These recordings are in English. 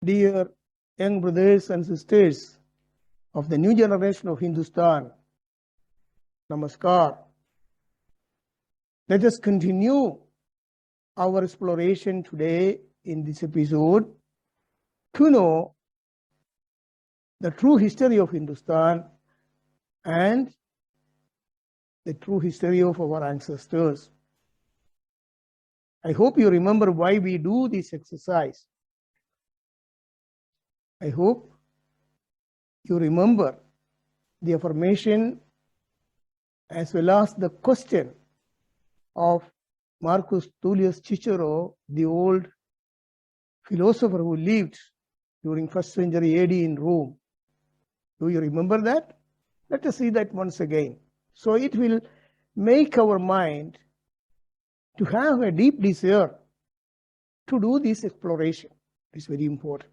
Dear young brothers and sisters of the new generation of Hindustan, Namaskar. Let us continue our exploration today in this episode to know the true history of Hindustan and the true history of our ancestors. I hope you remember why we do this exercise. I hope you remember the affirmation as well as the question of Marcus Tullius Cicero, the old philosopher who lived during 1st century AD in Rome. Do you remember that? Let us see that once again. So it will make our mind to have a deep desire to do this exploration. It's very important.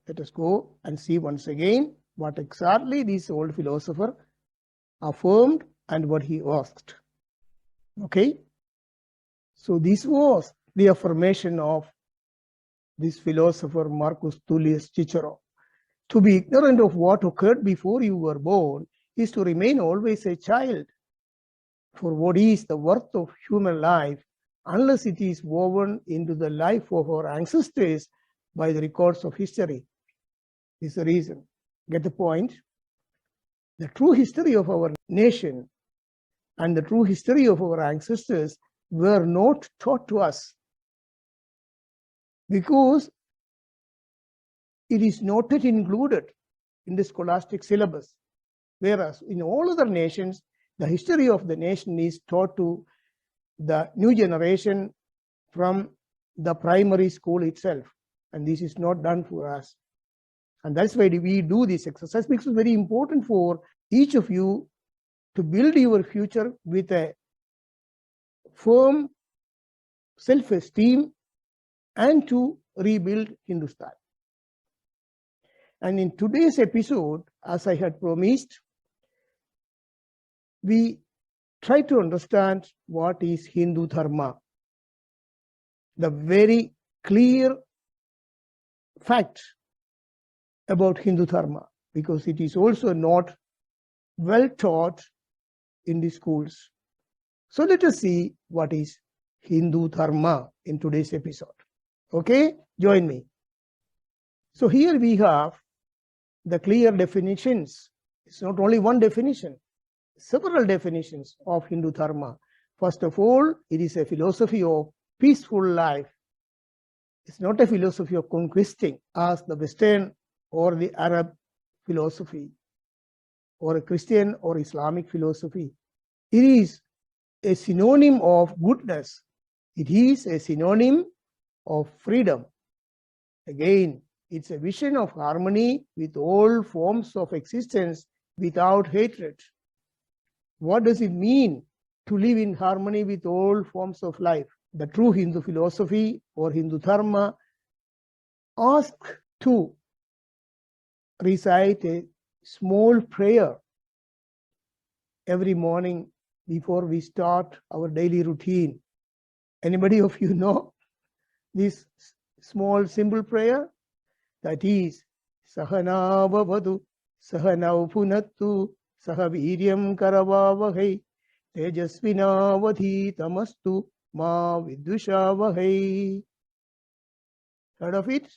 Let us go and see once again what exactly this old philosopher affirmed and what he asked. Okay? So this was the affirmation of this philosopher Marcus Tullius Cicero. To be ignorant of what occurred before you were born is to remain always a child. For what is the worth of human life unless it is woven into the life of our ancestors by the records of history? This is the reason. Get the point? The true history of our nation and the true history of our ancestors were not taught to us because it is not yet included in the scholastic syllabus. Whereas in all other nations, the history of the nation is taught to the new generation from the primary school itself. And this is not done for us. And that's why we do this exercise, because it's very important for each of you to build your future with a firm self-esteem and to rebuild Hindustan. And in today's episode, as I had promised, we try to understand what is Hindu Dharma. The very clear fact about Hindu Dharma, because it is also not well taught in the schools. So let us see what is Hindu Dharma in today's episode. Okay, join me. So here we have the clear definitions. It's not only one definition, several definitions of Hindu Dharma. First of all, it is a philosophy of peaceful life. It's not a philosophy of conquesting as the Western or the Arab philosophy or a Christian or Islamic philosophy. It is a synonym of goodness. It is a synonym of freedom. Again, it's a vision of harmony with all forms of existence without hatred. What does it mean to live in harmony with all forms of life? The true Hindu philosophy or Hindu Dharma asks to recite a small prayer every morning before we start our daily routine. Anybody of you know this small simple prayer? That is Sahana Vavadu Sahanau Punattu Sahaviryam Karavavahai Tejasvina Tamastu Ma Vidushavahai. Heard of it?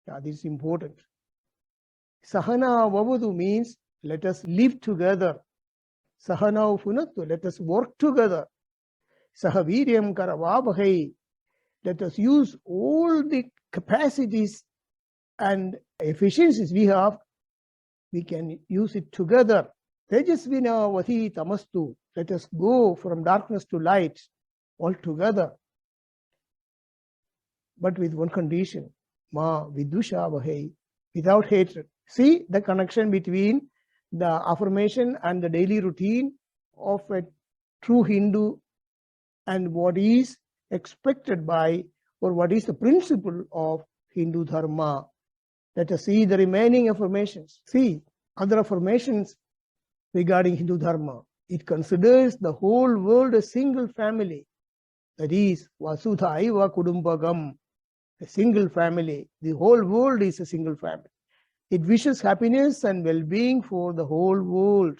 Yeah, this is important. Sahana Vavadu means let us live together. Sahana Punattu, let us work together. Sahaviryam Karavavahai, let us use all the capacities and efficiencies we have, we can use it together. Tejasvina Vati Tamastu, let us go from darkness to light all together. But with one condition, Ma Vidushavahai, without hatred. See the connection between the affirmation and the daily routine of a true Hindu and what is expected by or what is the principle of Hindu Dharma. Let us see the remaining affirmations. See, other affirmations regarding Hindu Dharma. It considers the whole world a single family. That is, Vasudhaiva Kudumbagam. a single family. The whole world is a single family. It wishes happiness and well-being for the whole world.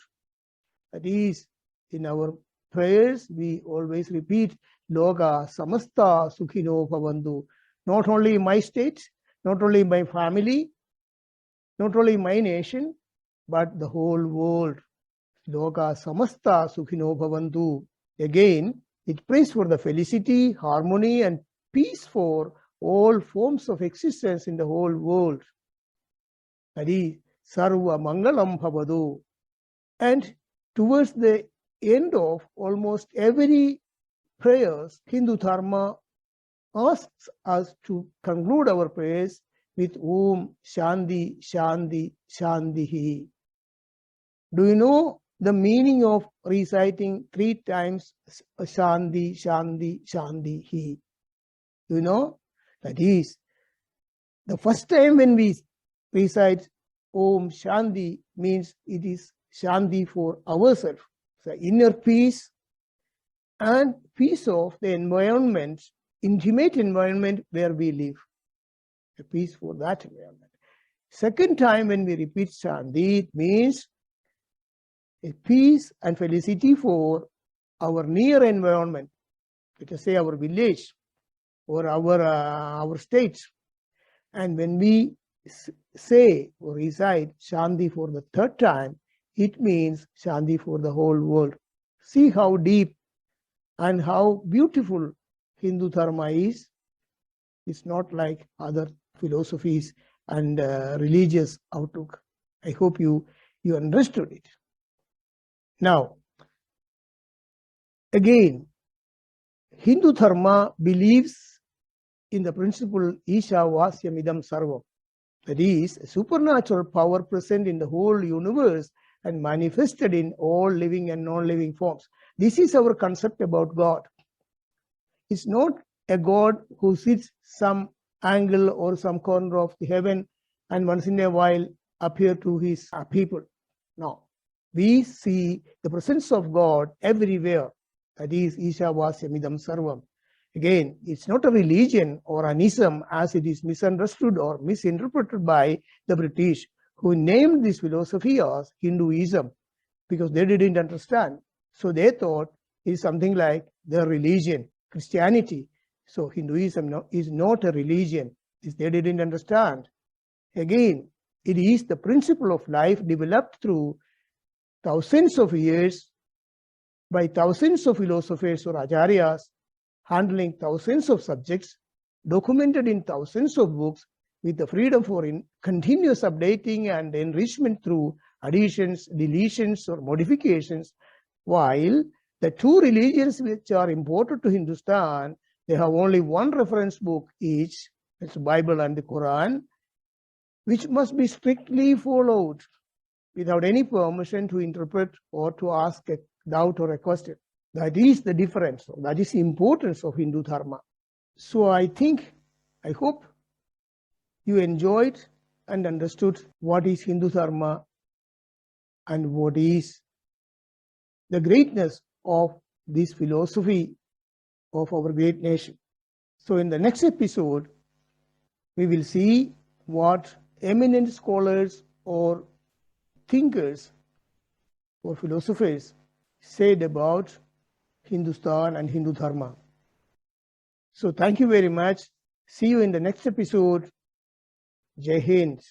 That is, in our prayers, we always repeat, Loka Samasta Sukhino Bhavantu. Not only my state, not only my family, not only my nation, but the whole world. Loka Samasta Sukhino Bhavantu. Again, it prays for the felicity, harmony, and peace for all forms of existence in the whole world. That is, Sarva Mangalam Bhavadu. And towards the end of almost every prayers, Hindu Dharma asks us to conclude our prayers with Om Shanti, Shanti, Shantihi. Do you know the meaning of reciting 3 times Shanti, Shanti, Shantihi? Do you know? That is, the first time when we recite Om Shanti means it is Shanti for ourselves, the inner peace and peace of the environment, intimate environment where we live, a peace for that environment. Second time when we repeat Shanti, it means a peace and felicity for our near environment, let us say our village or our state. And when we say or recite Shanti for the third time, it means Shanti for the whole world. See how deep and how beautiful Hindu Dharma is. It's not like other philosophies and religious outlook. I hope you understood it. Now, again, Hindu Dharma believes in the principle Isha Vasyamidam Sarvam. That is, a supernatural power present in the whole universe and manifested in all living and non-living forms. This is our concept about God. It's not a God who sits some angle or some corner of the heaven and once in a while appear to his people. No. We see the presence of God everywhere. That is Isha Vasyamidam Sarvam. Again, it's not a religion or an ism as it is misunderstood or misinterpreted by the British, who named this philosophy as Hinduism because they didn't understand. So they thought it's something like their religion, Christianity. So Hinduism is not a religion. They didn't understand. Again, it is the principle of life developed through thousands of years by thousands of philosophers or acharyas, handling thousands of subjects, documented in thousands of books, with the freedom for continuous updating and enrichment through additions, deletions, or modifications. While the 2 religions which are important to Hindustan, they have only one reference book each, it's the Bible and the Quran, which must be strictly followed without any permission to interpret or to ask a doubt or a question. That is the difference. That is the importance of Hindu Dharma. So I hope you enjoyed and understood what is Hindu Dharma and what is the greatness of this philosophy of our great nation. So in the next episode, we will see what eminent scholars or thinkers or philosophers said about Hindustan and Hindu Dharma. So thank you very much. See you in the next episode. Jai Hind.